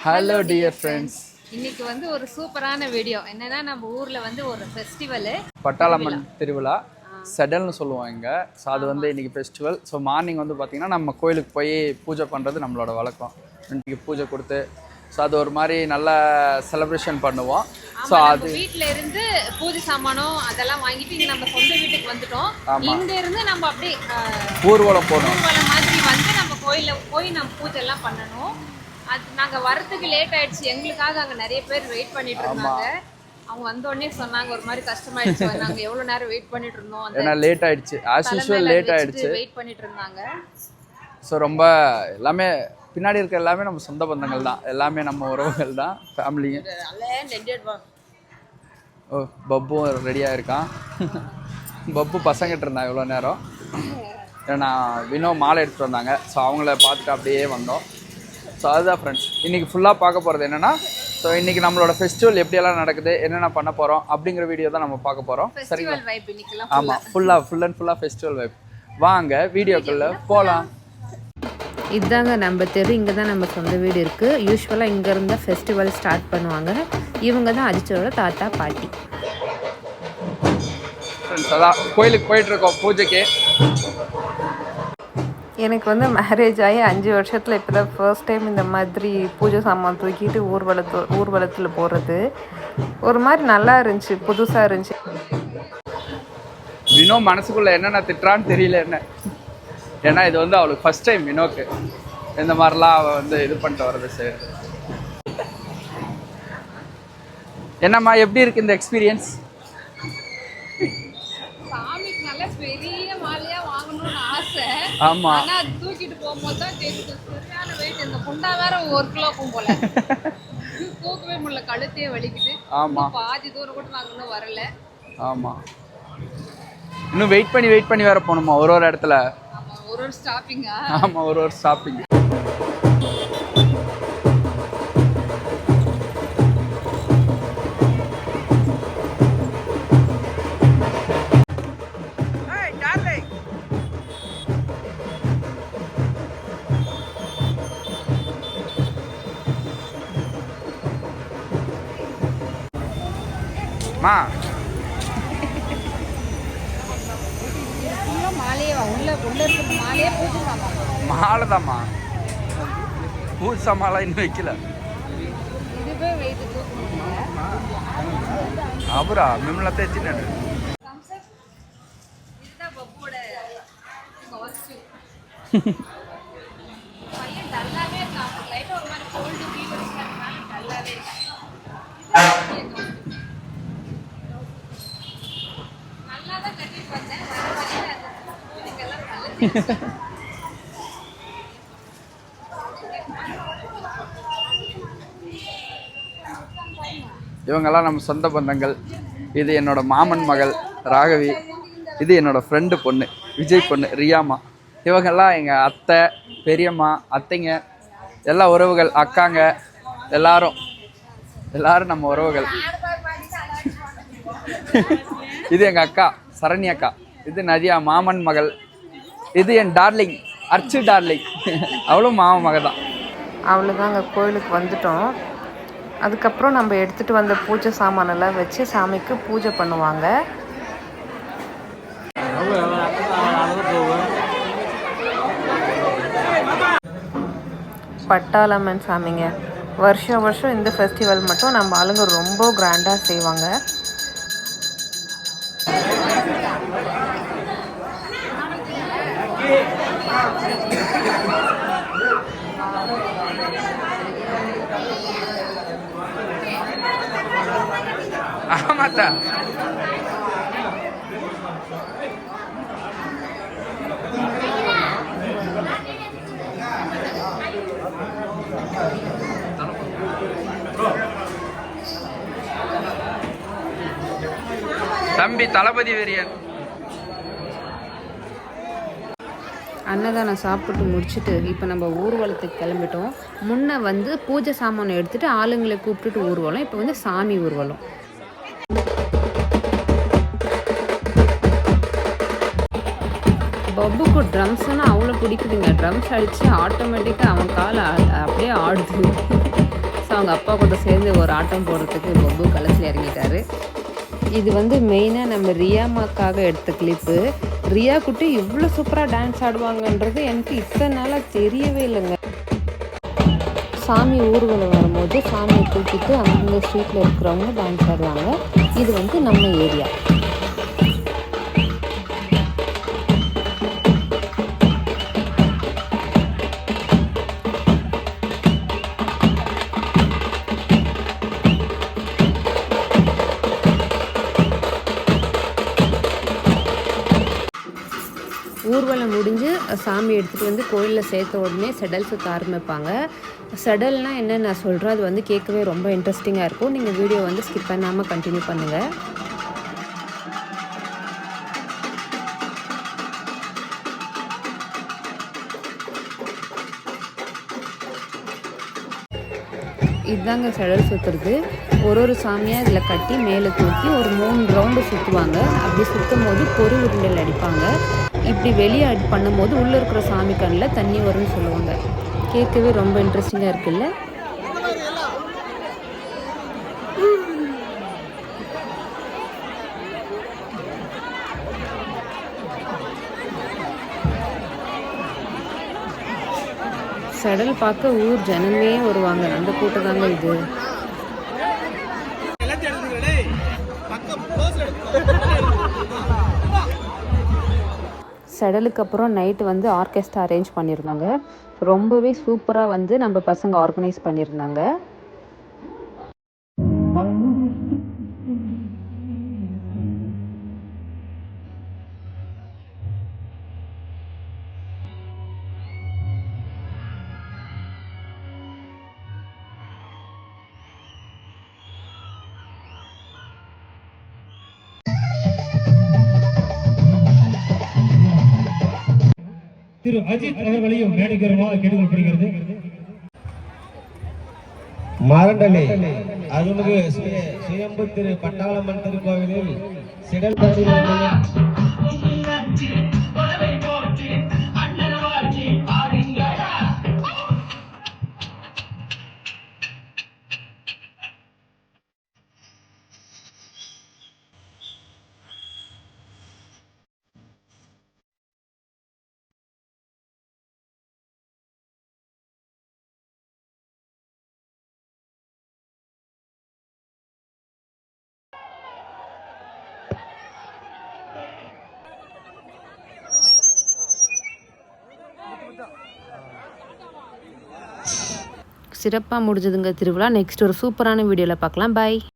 Hello dear friends. இன்னைக்கு வந்து ஒரு சூப்பரான வீடியோ. என்னன்னா நம்ம ஊர்ல வந்து ஒரு ஃபெஸ்டிவல் பட்டாளம்மன் திருவிழா செடல்னு சொல்லுவோம் இங்கே. ஸோ அது வந்து இன்னைக்கு ஃபெஸ்டிவல். ஸோ மார்னிங் வந்து பார்த்திங்கன்னா நம்ம கோயிலுக்கு போய் பூஜை பண்ணுறது நம்மளோட வழக்கம். இன்னைக்கு பூஜை கொடுத்து ஸோ அது ஒரு மாதிரி நல்ல செலிப்ரேஷன் பண்ணுவோம். ஸோ அது வீட்டில் இருந்து பூஜை சாமானம் அதெல்லாம் வாங்கிட்டு இங்கே நம்ம சொந்த வீட்டுக்கு வந்துட்டோம். இங்கே இருந்து நம்ம அப்படியே ஊர்வலம் போகணும். ஊர்வலம் மாதிரி வந்து நம்ம கோயிலில் போய் நம்ம பூஜை எல்லாம் பண்ணணும். அது நாங்கள் வரதுக்கு லேட் ஆயிடுச்சு. எங்களுக்காக அங்கே நிறைய பேர் வெயிட் பண்ணிட்டு இருந்தாங்க. அவங்க வந்த உடனே சொன்னாங்க ஒரு மாதிரி கஷ்டமாயிடுச்சு, நாங்க எவ்வளவு நேரம் வெயிட் பண்ணிட்டு இருந்தோம். ஏன்னா லேட் ஆயிடுச்சு, ஆஸ் யூஷுவல் லேட் ஆயிடுச்சு, வெயிட் பண்ணிட்டு இருந்தாங்க. ஸோ ரொம்ப எல்லாமே பின்னாடி இருக்க எல்லாமே நம்ம சொந்த பந்தங்கள் தான், எல்லாமே நம்ம உறவுகள் தான், ஃபேமிலிங்க. ஓ பப்பும் ரெடியாக இருக்கான். பப்பு பசங்கிட்டு இருந்தான் இவ்வளோ நேரம். ஏன்னா வினோ மாலை எடுத்துகிட்டு வந்தாங்க. ஸோ அவங்கள பார்த்துட்டு அப்படியே வந்தோம். ஸோ அதுதான் ஃப்ரெண்ட்ஸ், இன்றைக்கி ஃபுல்லாக பார்க்க போகிறது என்னென்னா, ஸோ இன்றைக்கி நம்மளோட ஃபெஸ்டிவல் எப்படியெல்லாம் நடக்குது, என்னென்ன பண்ண போகிறோம் அப்படிங்கிற வீடியோ தான் நம்ம பார்க்க போகிறோம். சரிங்களா? ஆமாம், ஃபுல் அண்ட் ஃபுல்லாக ஃபெஸ்டிவல் வைப். வாங்க வீடியோக்குள்ளே போகலாம். இதுதாங்க நம்ம தெரு. இங்கே தான் நம்ம சொந்த வீடு இருக்குது. யூஸ்வலாக இங்கே இருந்தால் ஃபெஸ்டிவல் ஸ்டார்ட் பண்ணுவாங்க. இவங்க தான் அஜித்தோட தாத்தா பாட்டி. அதான் கோயிலுக்கு போயிட்டுருக்கோம் பூஜைக்கு. எனக்கு வந்து மேரேஜ் ஆகி 5 வருஷத்தில் இப்போ தான் ஃபர்ஸ்ட் டைம் இந்த மாதிரி பூஜை சாமான் தூக்கிட்டு ஊர்வலத்தில் போகிறது. ஒரு மாதிரி நல்லா இருந்துச்சு, புதுசாக இருந்துச்சு. வினோ மனசுக்குள்ளே என்னென்ன திட்டுறான்னு தெரியல என்ன. ஏன்னா இது வந்து அவளுக்கு ஃபர்ஸ்ட் டைம் வினோக்கு இந்த மாதிரிலாம் அவள் வந்து இது பண்ணிட்டு வர்றது. சரி, என்னம்மா எப்படி இருக்கு இந்த எக்ஸ்பீரியன்ஸ்? சாமிக்கு நல்ல பெரிய மாலையா வாங்கணும்னு ஆசை. ஆமா, ஆனா தூக்கிட்டு போகும்போது தான் தெரியுது சரியான வெயிட். இந்த குண்டா வேற 1 கிலோ போல தூக்கவே முடியல, கழுத்தையே வலிக்குது. ஆமா, பாதி தூரம் கூட நாங்க இன்னும் வரல. ஆமா, இன்னும் வெயிட் பண்ணி வேற போகணுமா ஒரு இடத்துல. ஒரு ஸ்டாப்பிங்கா? ஆமா, ஒரு ஸ்டாப்பிங். மா மாலை தான்மா, பூசா மாலை இன்னும் வைக்கல. அவரா மிம்மல தேய்ச்சினாரு. இவங்கெல்லாம் நம்ம சொந்த பந்தங்கள். இது என்னோட மாமன் மகள் ராகவி, இது என்னோட ஃப்ரெண்டு பொண்ணு விஜய் பொண்ணு ரியாமா. இவங்கெல்லாம் எங்கள் அத்தை, பெரியம்மா, அத்தைங்க, எல்லா உறவுகள், அக்காங்க, எல்லாரும் நம்ம உறவுகள். இது எங்கள் அக்கா சரண்யா அக்கா, இது நதியா மாமன் மகள், இது என் டார்லிங் அர்ச்சு டார்லிங், அவளும் மாமன் மகள் தான். அவ்வளோதான், அங்கே கோயிலுக்கு வந்துட்டோம். அதுக்கப்புறம் நம்ம எடுத்துகிட்டு வந்த பூஜை சாமானெல்லாம் வச்சு சாமிக்கு பூஜை பண்ணுவாங்க. பட்டாளம்மன் சாமிங்க. வருஷம் இந்த ஃபெஸ்டிவல் மட்டும் நம்ம ஆளுங்க ரொம்ப கிராண்டாக செய்வாங்க. ஆமாத்தா, தம்பி தளபதி வெறியன். அன்னதானம் சாப்பிட்டு முடிச்சுட்டு இப்போ நம்ம ஊர்வலத்துக்கு கிளம்பிட்டோம். முன்ன வந்து பூஜை சாமானை எடுத்துகிட்டு ஆளுங்களை கூப்பிட்டுட்டு ஊர்வலம். இப்போ வந்து சாமி ஊர்வலம். பப்புக்கு ட்ரம்ஸ்னால் அவ்வளோ பிடிக்குதுங்க. ட்ரம்ஸ் அடித்து ஆட்டோமேட்டிக்காக அவன் கால் அப்படியே ஆடுது. ஸோ அவங்க அப்பா கூட சேர்ந்து ஒரு ஆட்டம் போடுறதுக்கு பப்பு களத்தில் இறங்கிட்டாரு. இது வந்து மெயினாக நம்ம ரியாமாக்காக எடுத்த கிளிப்பு. ரியா குட்டி இவ்வளோ சூப்பராக டான்ஸ் ஆடுவாங்கன்றது எனக்கு இத்தனை நாளாக தெரியவே இல்லைங்க. சாமி ஊர்வலம் வரும்போது சாமியை தூக்கிட்டு அந்தந்த ஸ்ட்ரீட்டில் இருக்கிறவங்க டான்ஸ் ஆடுவாங்க. இது வந்து நம்ம ஏரியா. ஊர்வலம் முடிஞ்சு சாமி எடுத்துகிட்டு வந்து கோயிலில் சேர்த்த உடனே செடல் சுற்ற ஆரம்பிப்பாங்க. செடல்னால் என்ன நான் சொல்கிறேன், அது வந்து கேட்கவே ரொம்ப இன்ட்ரெஸ்டிங்காக இருக்கும். நீங்கள் வீடியோ வந்து ஸ்கிப் பண்ணாமல் கண்டினியூ பண்ணுங்கள். இதுதாங்க செடல் சுற்றுறது. ஒரு சாமியாக இதில் கட்டி மேலே தூக்கி ஒரு 3 ரவுண்டு சுற்றுவாங்க. அப்படி சுற்றும் போது பொறி உருண்டையில் அடிப்பாங்க. இப்படி வெளியே பண்ணும்போது உள்ளே இருக்கிற சாமி கண்ணில் தண்ணி வரும்னு சொல்லுவாங்க. கேட்கவே ரொம்ப இன்ட்ரெஸ்டிங்காக இருக்குல்ல. செடல் பார்க்க ஊர் ஜனமே வருவாங்க. அந்த கூட்டம் தாங்க இது. செடலுக்கு அப்புறம் நைட்டு வந்து ஆர்கெஸ்ட்ரா அரேஞ்ச் பண்ணியிருந்தாங்க. ரொம்பவே சூப்பராக வந்து நம்ம பசங்க ஆர்கனைஸ் பண்ணியிருந்தாங்க. திரு அஜித் அவர்களையும் மேடைகரமாக கேட்டுக்கொள்ளப்படுகிறது. மரண்டலை அருள்மிகு சுயம்பு திரு பட்டாளம்மன் திருக்கோவிலில் சிடல் சிறப்பாக முடிஞ்சதுங்க திருவிழா. நெக்ஸ்ட் ஒரு சூப்பரான வீடியோவில் பார்க்கலாம். பாய்.